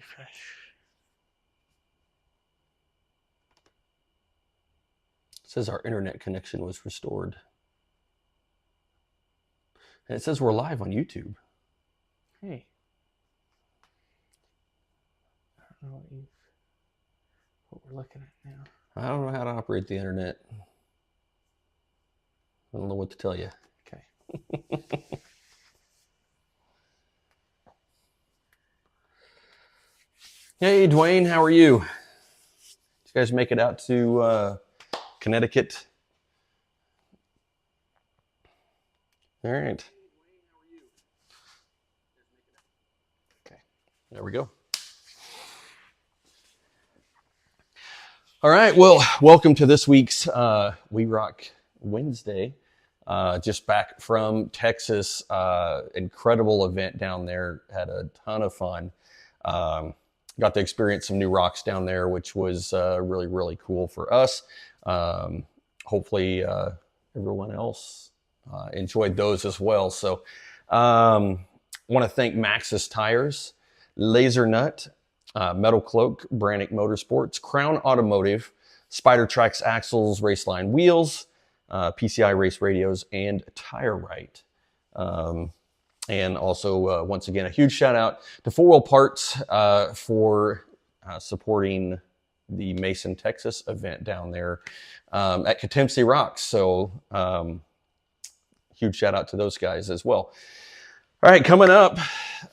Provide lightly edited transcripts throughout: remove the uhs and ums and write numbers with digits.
refresh. It says our internet connection was restored. And it says we're live on YouTube. Hey. I don't know what we're looking at now. I don't know how to operate the internet. I don't know what to tell you. Okay. Hey, Dwayne, how are you? Did you guys make it out to Connecticut? All right. Okay. There we go. All right. Well, welcome to this week's We Rock Wednesday. Just back from Texas. Incredible event down there. Had a ton of fun. Got to experience some new rocks down there, which was really, really cool for us. Hopefully, everyone else enjoyed those as well. So, want to thank Maxxis Tires, Laser Nut, Metal Cloak, Brannick Motorsports, Crown Automotive, Spider Tracks Axles, Raceline Wheels, PCI Race Radios, and Tire Right. And also, once again, a huge shout out to 4 Wheel Parts for supporting the Mason, Texas event down there at Katimsi Rocks. So, huge shout out to those guys as well. All right, coming up,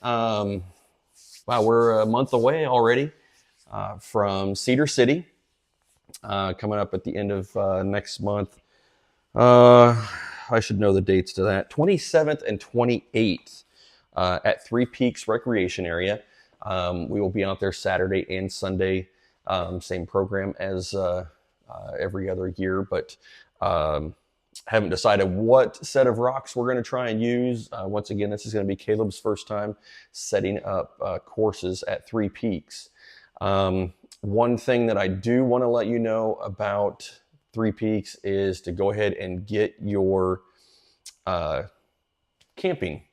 wow, we're a month away already from Cedar City. Coming up at the end of next month. I should know the dates to that. 27th and 28th at Three Peaks Recreation Area. We will be out there Saturday and Sunday. Same program as every other year, but haven't decided what set of rocks we're going to try and use. Once again, this is going to be Caleb's first time setting up courses at Three Peaks. One thing that I do want to let you know about Three Peaks is to go ahead and get your camping.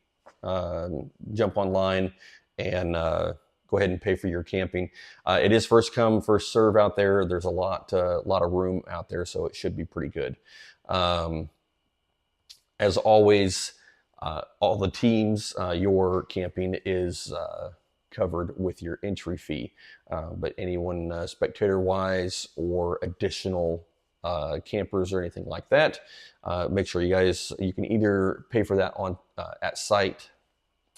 Jump online and go ahead and pay for your camping. It is first come, first serve out there. There's a lot of room out there, so it should be pretty good. As always, all the teams, your camping is covered with your entry fee. But anyone spectator-wise or additional campers or anything like that, make sure you can either pay for that on at site.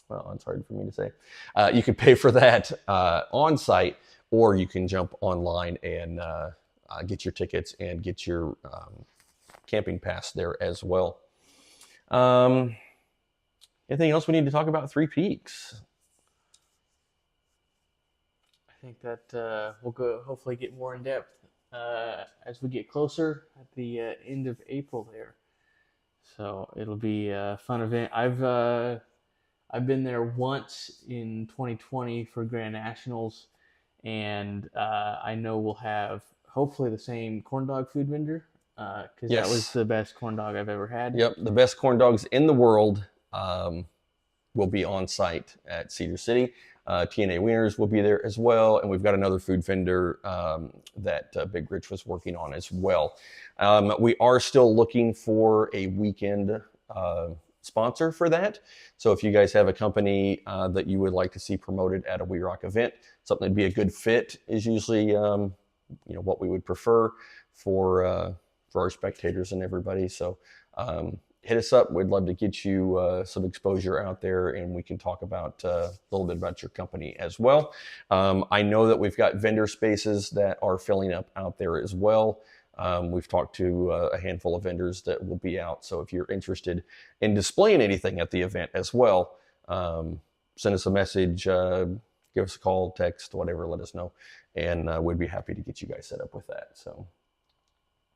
Well, it's hard for me to say. You can pay for that on site, or you can jump online and get your tickets and get your camping pass there as well. Anything else we need to talk about Three Peaks? I think that we'll go hopefully get more in depth as we get closer at the end of April there. So it'll be a fun event. I've been there once in 2020 for Grand Nationals, and I know we'll have hopefully the same corn dog food vendor because Yes. that was the best corn dog I've ever had. Yep, the best corn dogs in the world will be on site at Cedar City. TNA Wieners will be there as well, and we've got another food vendor that Big Rich was working on as well. We are still looking for a weekend sponsor for that. So if you guys have a company that you would like to see promoted at a We Rock event, something that'd be a good fit is usually what we would prefer for our spectators and everybody. So hit us up. We'd love to get you some exposure out there, and we can talk about a little bit about your company as well. I know that we've got vendor spaces that are filling up out there as well. We've talked to a handful of vendors that will be out. So if you're interested in displaying anything at the event as well, send us a message, give us a call, text, whatever, let us know. And we'd be happy to get you guys set up with that. So.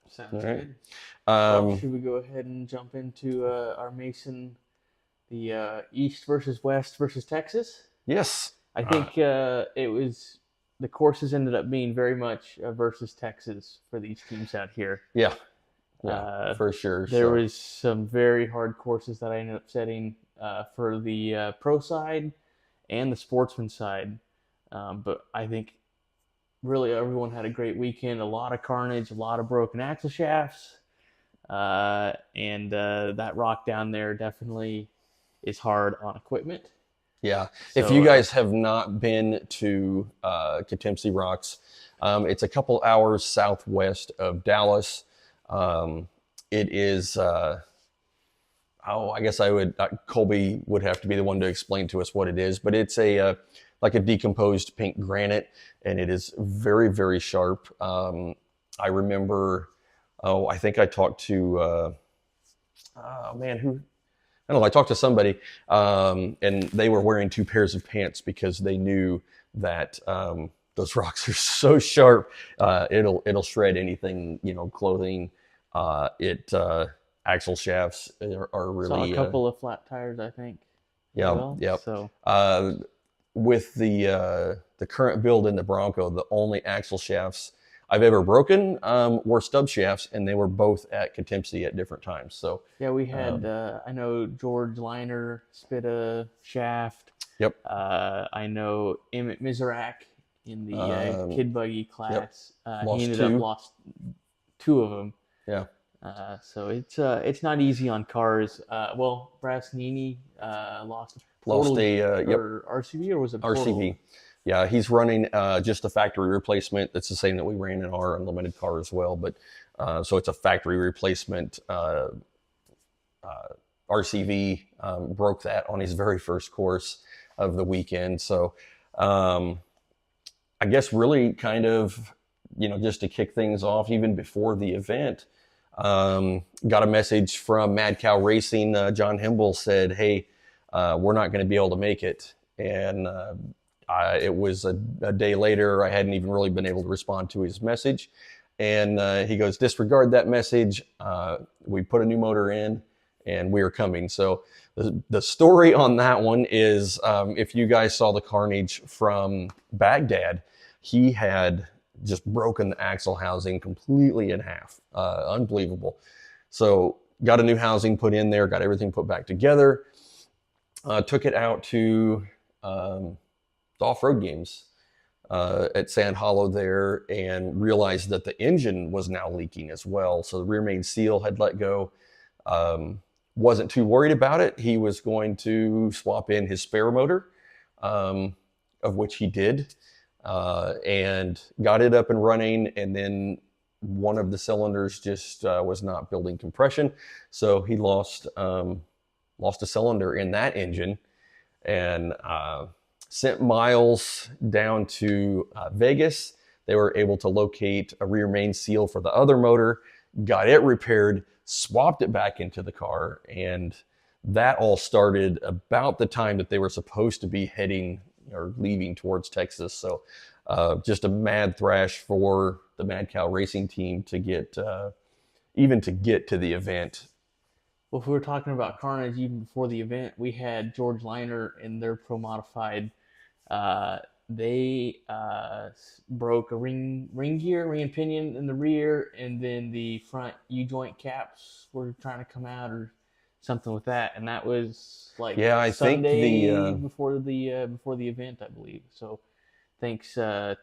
Sounds All right. good. Well, should we go ahead and jump into our Mason, the East versus West versus Texas? Yes. I think the courses ended up being very much versus Texas for these teams out here. Yeah, for sure. There was some very hard courses that I ended up setting for the pro side and the sportsman side. But I think really everyone had a great weekend. A lot of carnage, a lot of broken axle shafts, and that rock down there definitely is hard on equipment. Yeah. If So you guys have not been to Coutemps Rocks, it's a couple hours southwest of Dallas. It is, I guess Colby would have to be the one to explain to us what it is, but it's like a decomposed pink granite, and it is very, very sharp. I remember, I think I talked to, I don't know, I talked to somebody, and they were wearing 2 pairs of pants because they knew that those rocks are so sharp, it'll shred anything, clothing. Axle shafts are really saw a couple of flat tires, I think. yeah, Well, yeah. so With the current build in the Bronco, the only axle shafts I've ever broken were stub shafts, and they were both at Coutemps at different times. So yeah, we had I know George Liner spit a shaft. yep. I know Emmett Miserak in the kid buggy class. Lost He ended 2. up lost 2 of them. Yeah. So it's not easy on cars. Well, Brasnini lost a or RCV, or was it RCV? Portal? Yeah, he's running just a factory replacement. That's the same that we ran in our unlimited car as well. But so it's a factory replacement. RCV broke that on his very first course of the weekend. So I guess really kind of, just to kick things off, even before the event, got a message from Mad Cow Racing. John Himble said, "Hey, we're not going to be able to make it." And it was a day later. I hadn't even really been able to respond to his message. And he goes, "Disregard that message. We put a new motor in, and we are coming." So the story on that one is, if you guys saw the carnage from Baghdad, he had just broken the axle housing completely in half. Unbelievable. So got a new housing put in there, got everything put back together, took it out to the off-road games at Sand Hollow there, and realized that the engine was now leaking as well. So the rear main seal had let go. Wasn't too worried about it. He was going to swap in his spare motor, of which he did, and got it up and running. And then one of the cylinders just was not building compression, so he lost a cylinder in that engine, and sent Miles down to Vegas. They were able to locate a rear main seal for the other motor, got it repaired, swapped it back into the car, and that all started about the time that they were supposed to be heading or leaving towards Texas. So just a mad thrash for the Mad Cow Racing team to get even to get to the event. Well, if we were talking about carnage even before the event, we had George Liner in their Pro Modified. They broke a ring and pinion in the rear, and then the front U-joint caps were trying to come out or something with that, and that was like I Sunday think before the event, I believe. So thanks to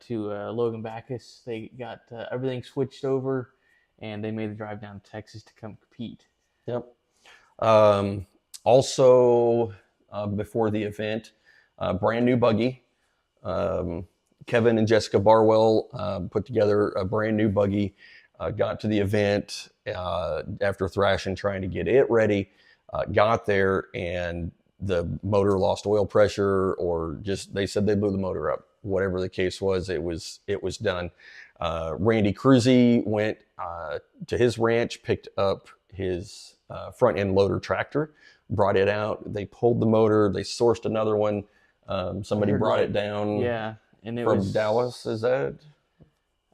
Logan Backus, they got everything switched over, and they made the drive down to Texas to come compete. Yep. Also, before the event, brand new buggy. Kevin and Jessica Barwell put together a brand new buggy, got to the event after thrashing, trying to get it ready, got there, and the motor lost oil pressure, or just they said they blew the motor up. Whatever the case was, it was done. Randy Cruzy went to his ranch, picked up his front end loader tractor, brought it out. They pulled the motor. They sourced another one. Somebody brought it down. Yeah, and it from was Dallas. Is that?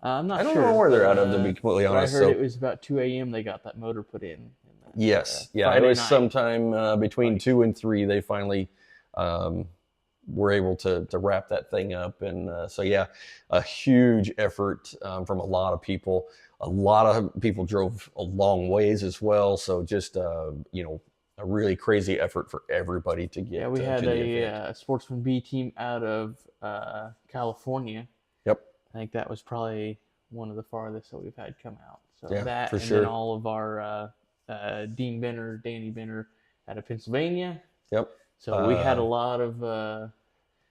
I'm not sure. I don't know where they're out of, to be completely honest. I heard it was about 2 a.m. they got that motor put in. Yes, yeah, Friday it was night. sometime between 2 and 3. They finally were able to wrap that thing up, and so yeah, a huge effort from a lot of people. A lot of people drove a long ways as well. So just really crazy effort for everybody to get Yeah, we to had the a event. Sportsman B team out of California. Yep. I think that was probably one of the farthest that we've had come out. So Yeah, that, for and then sure. all of our Danny Benner out of Pennsylvania. Yep. So we had a lot of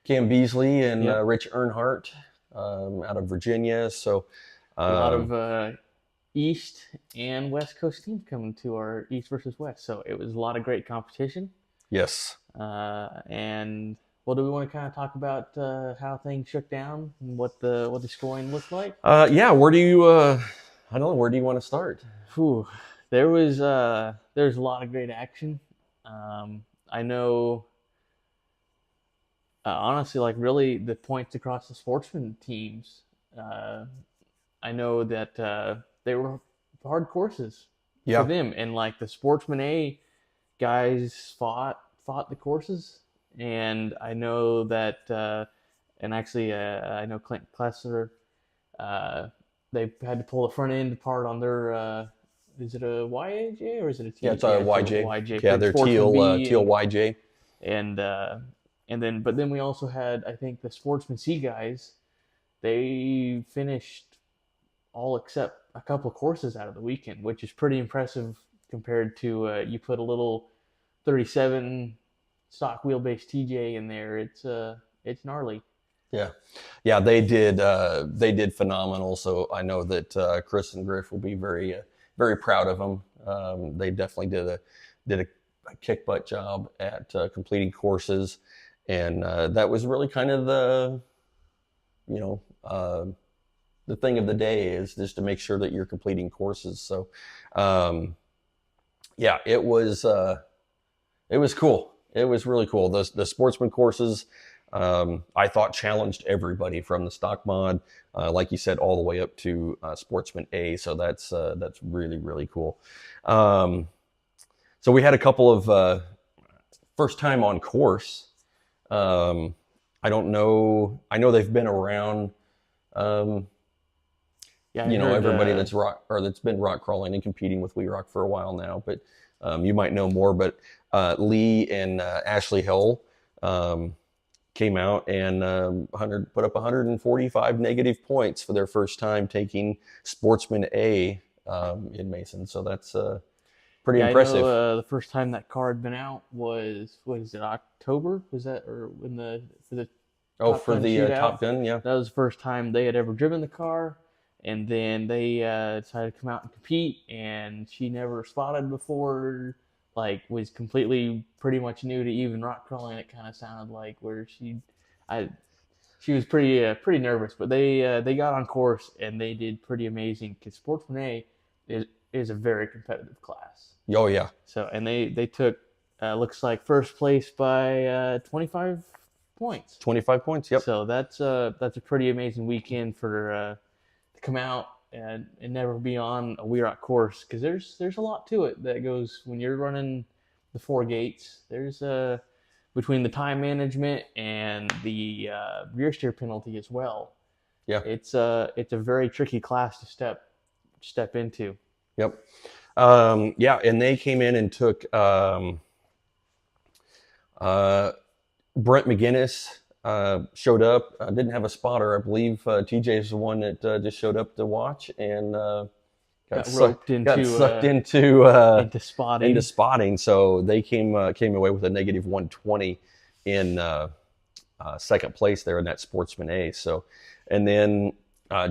Cam Beasley and yep, Rich Earnhardt out of Virginia. So, a lot um, of East and West Coast teams coming to our East versus West. So it was a lot of great competition. yes. And well, do we want to kind of talk about how things shook down and what the scoring looked like? Yeah. Where do you, I don't know, where do you want to start? Whew. There's a lot of great action. I know, honestly, like really the points across the sportsman teams. Uh, I know that they were hard courses for Yeah. them, and like the sportsman A guys fought the courses, and I know that, and actually I know Clint Klessler, uh, they had to pull the front end apart on their. Is it a YAJ or is it a Yeah. T? It's a Yeah, it's a YJ. YJ Yeah. for They're Sportsman B, teal YJ. and uh, and then but then we also had, I think, the Sportsman C guys. They finished all except a couple of courses out of the weekend, which is pretty impressive compared to you put a little 37 stock wheelbase TJ in there. It's gnarly. Yeah, yeah, they did phenomenal. So I know that Chris and Griff will be very proud of them. They definitely did a kick butt job at completing courses, and that was really kind of you know the thing of the day is just to make sure that you're completing courses. So um, yeah, it was cool. It was really cool. The sportsman courses, I thought challenged everybody from the stock mod, like you said, all the way up to Sportsman A. So that's really cool. Um, so we had a couple of first time on course. Um, I don't know. I know they've been around. Um, Yeah, I heard. Everybody that's been rock crawling and competing with We Rock for a while now, but you might know more. But Lee and Ashley Hull came out and put up 145 negative points for their first time taking Sportsman A in Mason. So that's pretty Yeah, I know. impressive. The first time that car had been out was, what is it, October? Was that, or when the for the Oh, Top for Gun the shootout? Top Gun, yeah. That was the first time they had ever driven the car, and then they decided to come out and compete. And she never spotted before, like was completely pretty much new to even rock crawling. It kind of sounded like where I, she was pretty nervous, but they got on course and they did pretty amazing because Sportsman A is a very competitive class. Oh, yeah. So and they took looks like first place by 25 points. 25 points, yep. So that's a pretty amazing weekend for to come out and never be on a We Rock course, because there's a lot to it that goes when you're running the four gates. There's between the time management and the rear steer penalty as well. Yeah. It's a very tricky class to step into. Yep. Yeah, and they came in and took Brent McGinnis showed up. Didn't have a spotter. I believe TJ is the one that just showed up to watch and got sucked into spotting. Into spotting. So they came away with a negative 120 in second place there in that Sportsman A. So, and then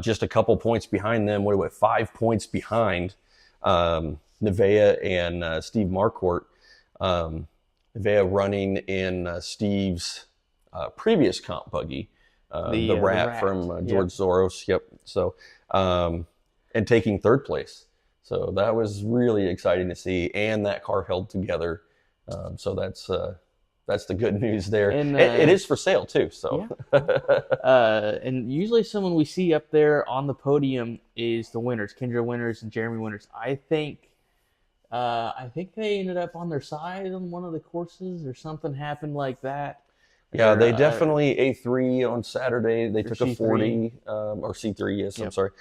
just a couple points behind them. What 5 points behind Nevaeh and Steve Marquardt. Nevaeh running in Steve's previous comp buggy, the rat from George Soros. Yep. So, and taking third place. So that was really exciting to see. And that car held together. So that's the good news there. And it is for sale too. So, yeah. And usually someone we see up there on the podium is the winners, Kendra Winters and Jeremy Winters. I think they ended up on their side on one of the courses, or something happened like that. Yeah, they definitely A3 on Saturday. They took a 40, or C3. Yes, yep. I'm sorry.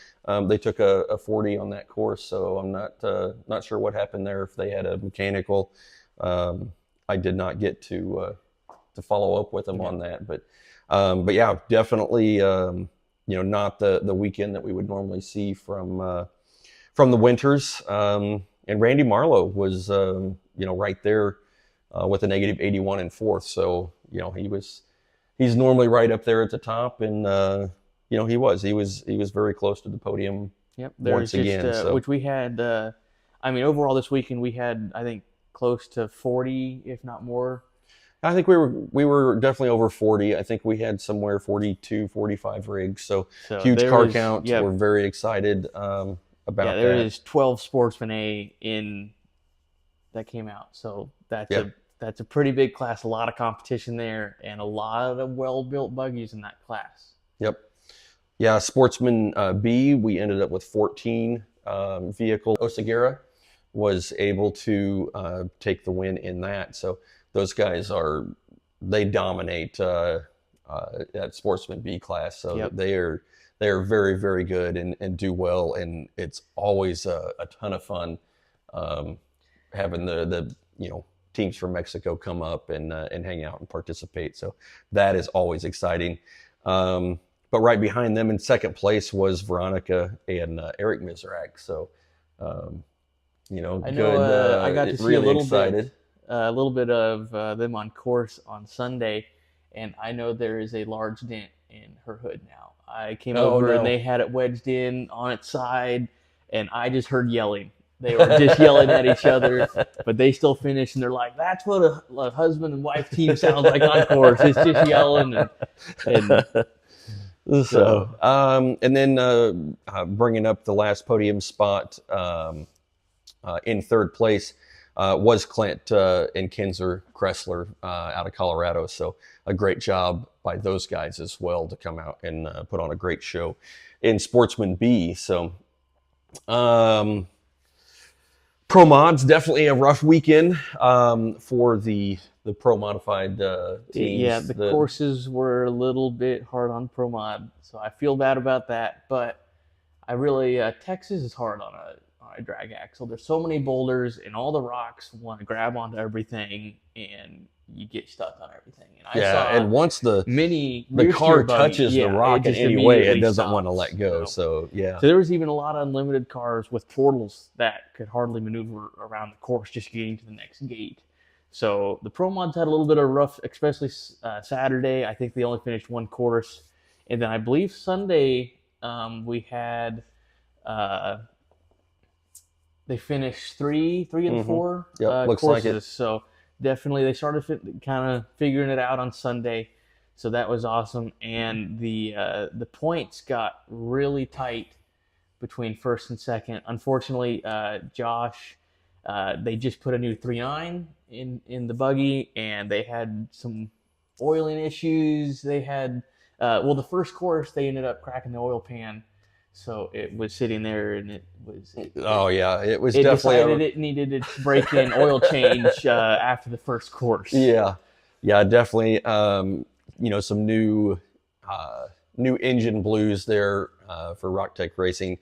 They took a 40 on that course. So I'm not sure what happened there. If they had a mechanical I did not get to follow up with him on that, but yeah, definitely, not the weekend that we would normally see from the Winters. And Randy Marlowe was, right there with a negative 81 in fourth. So, he's normally right up there at the top. And, he was very close to the podium. Yep. Once again. Which we had, overall this weekend we had, I think, close to 40, if not more. I think we were definitely over 40. I think we had somewhere 42, 45 rigs. So huge car count. Yep. We're very excited about that. There is 12 Sportsman A that came out. So that's a pretty big class. A lot of competition there, and a lot of well-built buggies in that class. Yep. Yeah, Sportsman B, we ended up with 14 vehicle. Oseguera was able to take the win in that. So those guys they dominate that Sportsman B class. So they are very, very good and do well. And it's always a ton of fun having the teams from Mexico come up and hang out and participate. So that is always exciting. But right behind them in second place was Veronica and Eric Miserak. So, I know I got to see really a little bit of them on course on Sunday, and I know there is a large dent in her hood now. I came over and they had it wedged in on its side, and I just heard yelling. They were just yelling at each other, but they still finished, and they're like, "That's what a husband and wife team sounds like on course. It's just yelling." And then bringing up the last podium spot in third place was Clint and Kinzer Kressler out of Colorado. So a great job by those guys as well to come out and put on a great show in Sportsman B. So Pro Mod's definitely a rough weekend for the Pro Modified teams. Yeah, the courses were a little bit hard on Pro Mod, so I feel bad about that. But I really Texas is hard on a drag axle. There's so many boulders, and all the rocks want to grab onto everything, and you get stuck on everything. And and once the car touches the rock in any way, it doesn't want to let go. So there was even a lot of unlimited cars with portals that could hardly maneuver around the course just getting to the next gate. So the Pro Mods had a little bit of rough, especially Saturday. I think they only finished one course. And then I believe Sunday we had, they finished three and four looks courses. Like it. So definitely they started kind of figuring it out on Sunday. So that was awesome. And the points got really tight between first and second. Unfortunately, Josh, they just put a new 3.9 in the buggy, and they had some oiling issues. They had the first course they ended up cracking the oil pan, so it was sitting there, and it decided it needed its break-in oil change after the first course. Yeah, definitely. Some new engine blues there for RockTech Racing.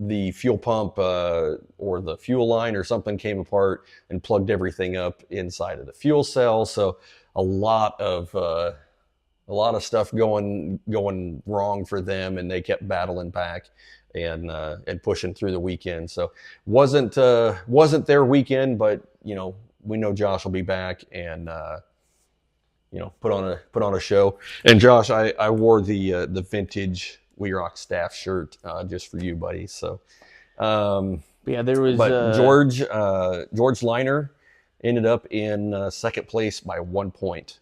The fuel pump or the fuel line or something came apart and plugged everything up inside of the fuel cell. So a lot of stuff going wrong for them, and they kept battling back and pushing through the weekend. So wasn't their weekend, but we know Josh will be back and put on a show. And Josh, I wore the vintage We Rock staff shirt just for you, buddy. So there was. But George Liner ended up in second place by 1 point.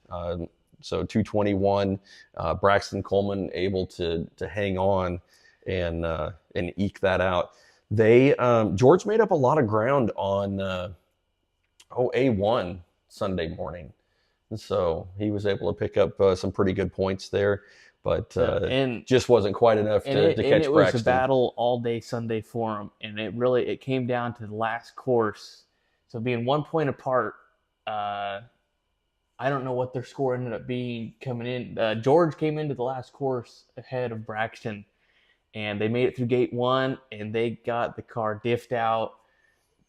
So 221. Braxton Coleman able to hang on and eke that out. George made up a lot of ground on A1 Sunday morning, and so he was able to pick up some pretty good points there. But and just wasn't quite enough to catch Braxton. And it was a battle all day Sunday for him, and it came down to the last course. So being 1 point apart, I don't know what their score ended up being coming in. George came into the last course ahead of Braxton, and they made it through gate one, and they got the car diffed out.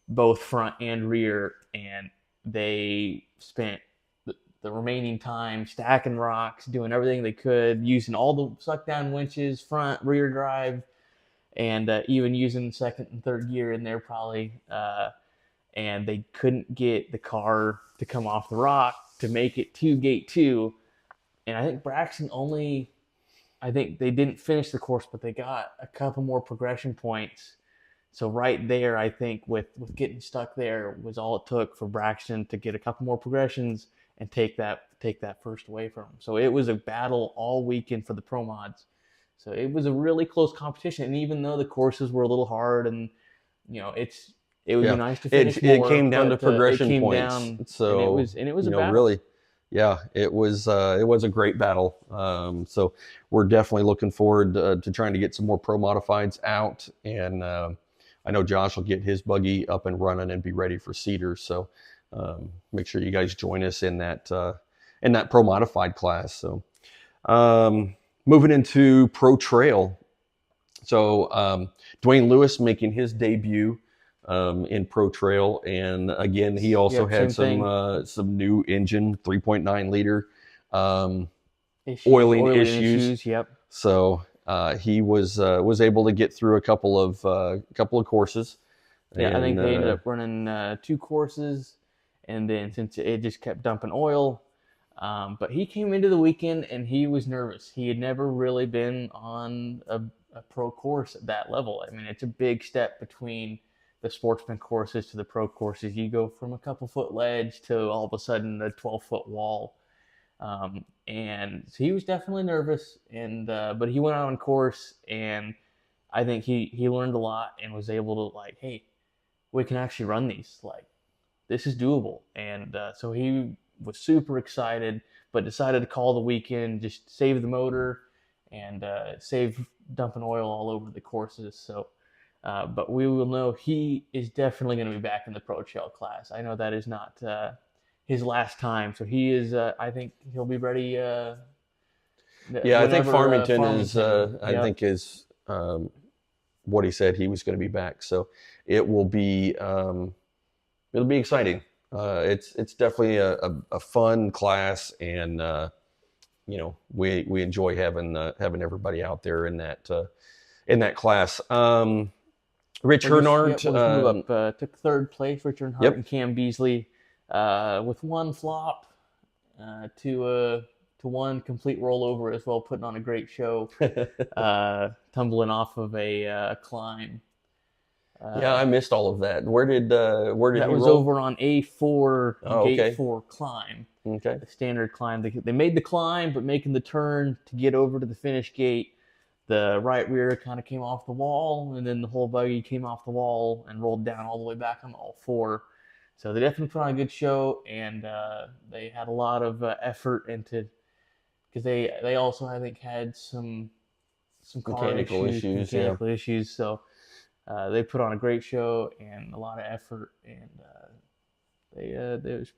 both front and rear, and they spent the remaining time stacking rocks, doing everything they could, using all the suck down winches, front, rear drive, and even using second and third gear in there probably. And they couldn't get the car to come off the rock to make it to gate 2. And I think Braxton only, I think they didn't finish the course, but they got a couple more progression points. So right there, I think with getting stuck there was all it took for Braxton to get a couple more progressions and take that first away from him. So it was a battle all weekend for the pro mods. So it was a really close competition. And even though the courses were a little hard, and it would be nice to finish more. It came down to progression it came points. Down, so and it was a battle. Really, yeah, it was a great battle. So we're definitely looking forward to trying to get some more pro modifieds out, and I know Josh will get his buggy up and running and be ready for Cedar. So make sure you guys join us in that pro modified class. So moving into pro trail. So Dwayne Lewis making his debut in pro trail, and again he also had some new engine, 3.9 liter oiling issues. Yep. So he was able to get through a couple of courses. Yeah, and I think they ended up running 2 courses, and then since it just kept dumping oil, but he came into the weekend and he was nervous. He had never really been on a pro course at that level. I mean, it's a big step between the sportsman courses to the pro courses. You go from a couple foot ledge to all of a sudden a 12-foot wall. And so he was definitely nervous, and but he went out on course, and I think he learned a lot and was able to, like, hey, we can actually run these. Like, this is doable. And so he was super excited, but decided to call the weekend, just save the motor and save dumping oil all over the courses. So but we will know he is definitely going to be back in the pro trail class. I know that is not his last time, so he is. I think he'll be ready. Yeah, I think Farmington is. I think is what he said, he was going to be back. So it will be. It'll be exciting. It's definitely a fun class, and we enjoy having everybody out there in that class. Rich Earnhardt took 3rd place. Rich Earnhardt and Cam Beasley with 1 flop to one complete rollover as well, putting on a great show, tumbling off of a climb. Yeah, I missed all of that. Where did that he was roll? Over on A4, gate 4 climb. Okay. The standard climb. They made the climb, but making the turn to get over to the finish gate, the right rear kind of came off the wall, and then the whole buggy came off the wall and rolled down all the way back on all 4. So they definitely put on a good show, and they had a lot of effort into, because they also, I think, had some mechanical issues. So they put on a great show and a lot of effort, and they was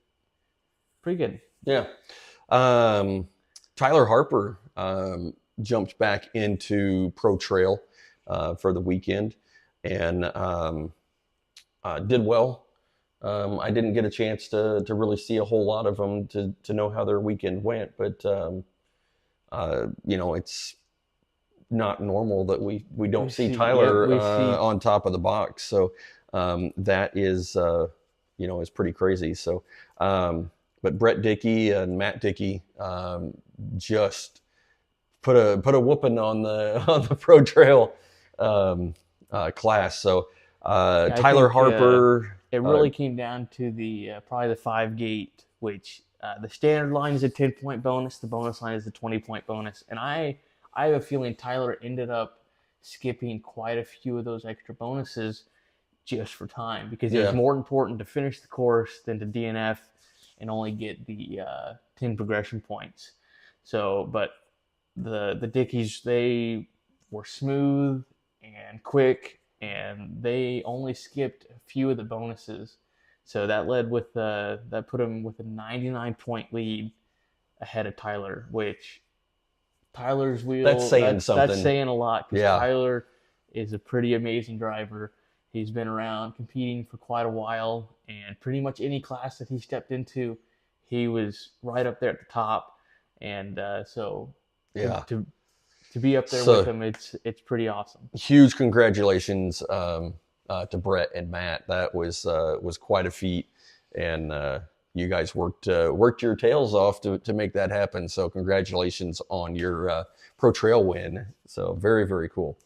pretty good. Yeah. Tyler Harper jumped back into pro trail for the weekend and did well. I didn't get a chance to really see a whole lot of them to know how their weekend went, but it's not normal that we don't see Tyler on top of the box. So that is is pretty crazy. So but Brett Dickey and Matt Dickey just put a whooping on the pro trail class. So Tyler Harper. It really came down to the probably the 5 gate, which the standard line is a 10-point bonus. The bonus line is a 20-point bonus. And I have a feeling Tyler ended up skipping quite a few of those extra bonuses just for time, because it was more important to finish the course than to DNF and only get the 10 progression points. So, but the Dickies, they were smooth and quick, and they only skipped a few of the bonuses. So that led with that put him with a 99-point lead ahead of Tyler, which Tyler's wheel, that's saying something. That's saying a lot, because Tyler is a pretty amazing driver. He's been around competing for quite a while, and pretty much any class that he stepped into, he was right up there at the top. And so Yeah. to be up there So- with him, it's pretty awesome. Huge congratulations to Brett and Matt. That was quite a feat, and you guys worked your tails off to make that happen. So congratulations on your pro trail win. So very, very cool.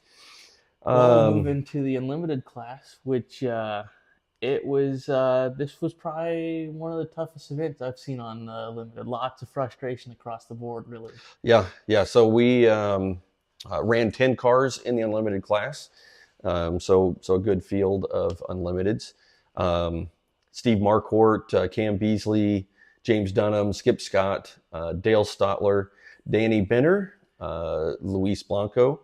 Well, we'll move into the unlimited class, which it was. This was probably one of the toughest events I've seen on limited. Lots of frustration across the board, really. Yeah. So we ran 10 cars in the unlimited class. So a good field of unlimiteds. Steve Marquardt, Cam Beasley, James Dunham, Skip Scott, Dale Stotler, Danny Benner, Luis Blanco,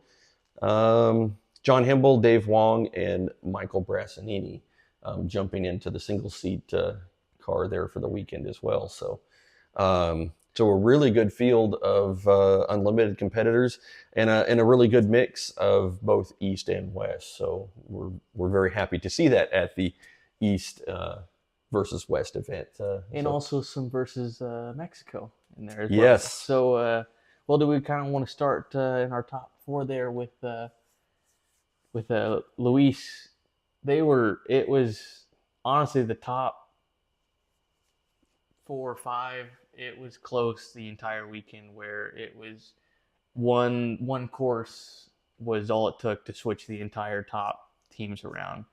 John Himble, Dave Wong, and Michael Brassanini jumping into the single seat car there for the weekend as well. So a really good field of unlimited competitors, and a really good mix of both East and West. So we're very happy to see that at the East versus West event. And also some versus Mexico in there as well. Yes. So, well, do we kind of want to start in our top four there with Luis? It was honestly the top 4 or 5. It was close the entire weekend, where it was one course was all it took to switch the entire top teams around.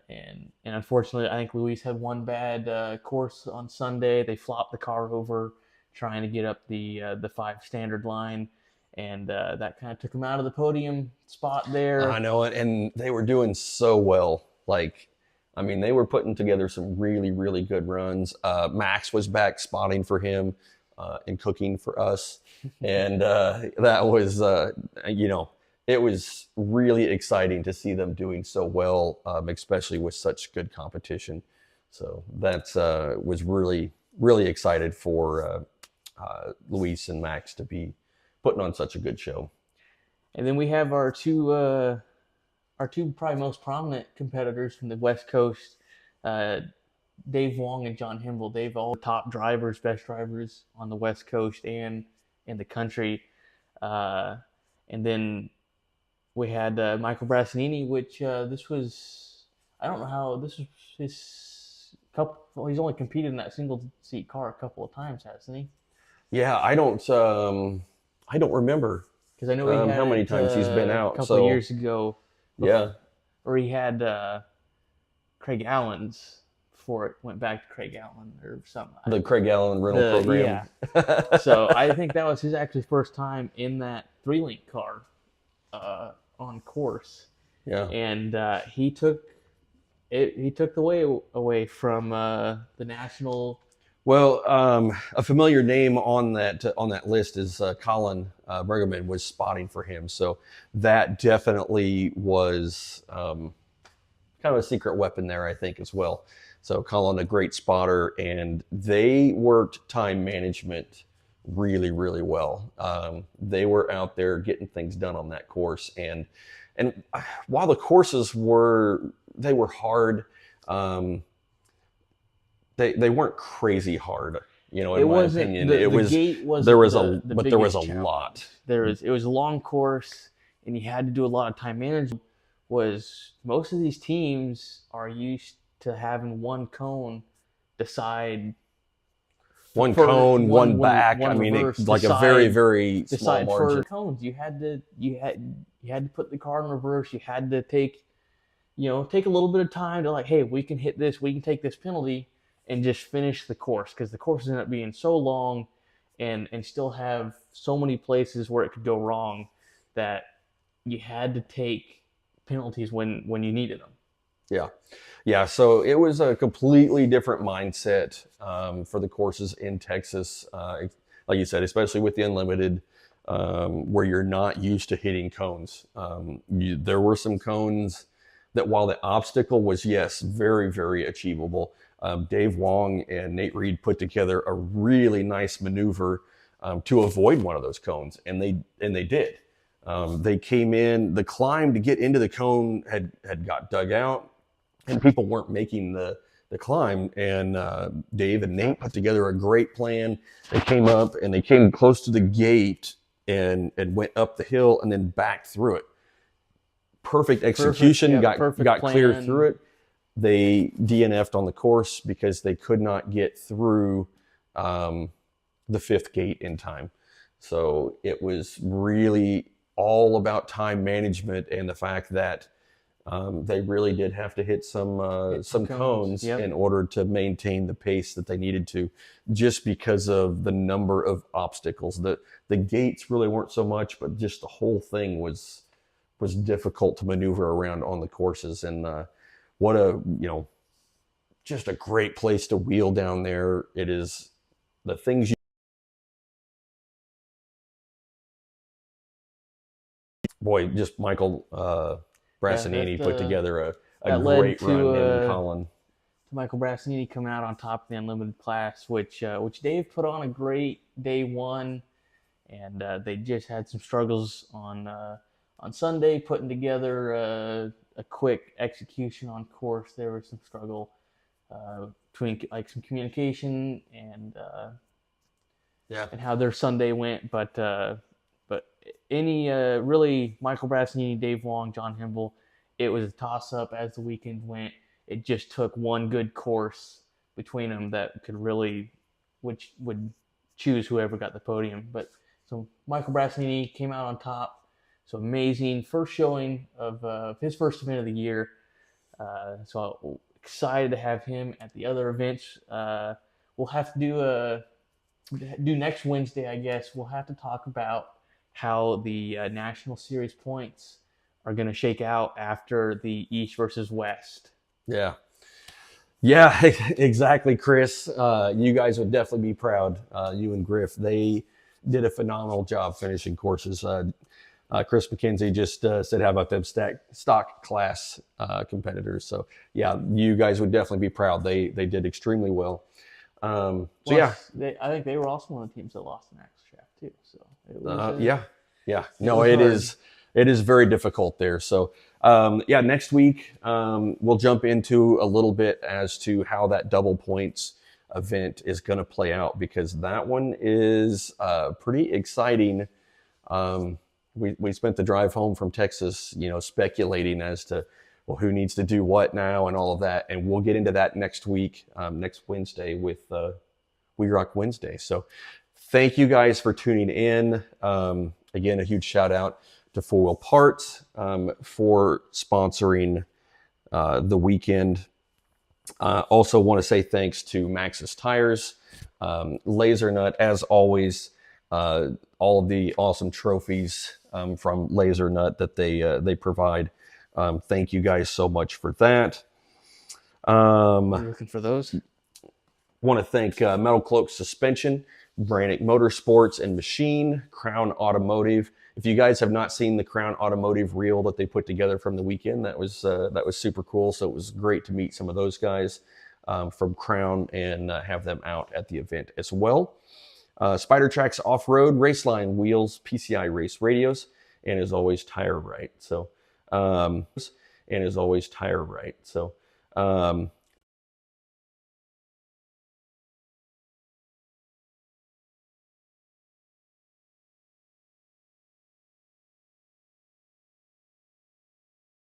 And unfortunately, I think Luis had one bad course on Sunday. They flopped the car over trying to get up the 5 standard line, and that kind of took him out of the podium spot there. I know it, and they were doing so well. They were putting together some really, really good runs. Max was back spotting for him and cooking for us, and that was, it was really exciting to see them doing so well, especially with such good competition. So that's was really, really excited for Luis and Max to be putting on such a good show. And then we have our two probably most prominent competitors from the West Coast, Dave Wong and John Himble. They've all top drivers, best drivers on the West Coast and in the country. And then we had Michael Brassanini, which this was his couple. Well, he's only competed in that single seat car a couple of times, hasn't he? Yeah, I don't remember. Because I know he had how many times he's been out. A couple of years ago. Yeah. Or he had Craig Allen's before it went back to Craig Allen or something. The Craig Allen rental program. Yeah. So I think that was his actually first time in that 3-link car on course. Yeah. And he took the way away from the national. Well, a familiar name on that list is Colin Bergerman was spotting for him. So that definitely was kind of a secret weapon there, I think, as well. So Colin, a great spotter, and they worked time management really, really well. They were out there getting things done on that course. And while the courses were hard, they weren't crazy hard, in my opinion. There was a lot. It was a long course, and you had to do a lot of time management. Most of these teams are used to having one cone decide. One cone, one back. It's like a very, very small margin. For cones, you had to put the car in reverse. You had to take a little bit of time to hey, we can hit this, we can take this penalty, and just finish the course, because the course ended up being so long and still have so many places where it could go wrong that you had to take penalties when you needed them. Yeah. So it was a completely different mindset for the courses in Texas, like you said, especially with the unlimited, where you're not used to hitting cones. There were some cones that, while the obstacle was, yes, very, very achievable, Dave Wong and Nate Reed put together a really nice maneuver to avoid one of those cones, and they did. They came in, the climb to get into the cone had got dug out, and people weren't making the climb. And Dave and Nate put together a great plan. They came up and they came close to the gate and went up the hill and then back through it. Perfect execution, got clear through it. They DNF'd on the course because they could not get through the fifth gate in time. So it was really all about time management and the fact that they really did have to hit some cones in order to maintain the pace that they needed to, just because of the number of obstacles. The gates really weren't so much, but just the whole thing was difficult to maneuver around on the courses. And what a, just a great place to wheel down there. It is the things just Michael Brassanini put together a great run in Colin. Michael Brassanini coming out on top of the unlimited class, which Dave put on a great day one, and they just had some struggles on Sunday putting together a quick execution on course. There was some struggle between like some communication and how their Sunday went, but any really Michael Brassanini, Dave Long, John Himble, it was a toss-up as the weekend went. It just took one good course between them that could really, which would choose whoever got the podium. But so Michael Brassanini came out on top. So amazing first showing of his first event of the year. So excited to have him at the other events. We'll have to do next Wednesday, I guess. We'll have to talk about how the National Series points are going to shake out after the East versus West. Yeah, exactly, Chris. You guys would definitely be proud. You and Griff, they did a phenomenal job finishing courses. Chris McKenzie just said, how about them stock class competitors? So yeah, you guys would definitely be proud. They did extremely well. I think they were also one of the teams that lost an axle shaft too. So it was, No, it is very difficult there. So next week we'll jump into a little bit as to how that double points event is going to play out, because that one is pretty exciting. We spent the drive home from Texas, speculating as to, well, who needs to do what now and all of that. And we'll get into that next week, next Wednesday with We Rock Wednesday. So thank you guys for tuning in. Again, a huge shout out to 4 Wheel Parts for sponsoring the weekend. Also want to say thanks to Maxxis Tires, Laser Nut, as always, all of the awesome trophies from Laser Nut that they provide. Thank you guys so much for that. You're looking for those? Want to thank Metal Cloak Suspension, Brannick Motorsports and Machine, Crown Automotive. If you guys have not seen the Crown Automotive reel that they put together from the weekend, that was super cool. So it was great to meet some of those guys from Crown and have them out at the event as well. Spider Tracks Off-Road, Raceline Wheels, PCI Race Radios, and as always, Tire Right. So,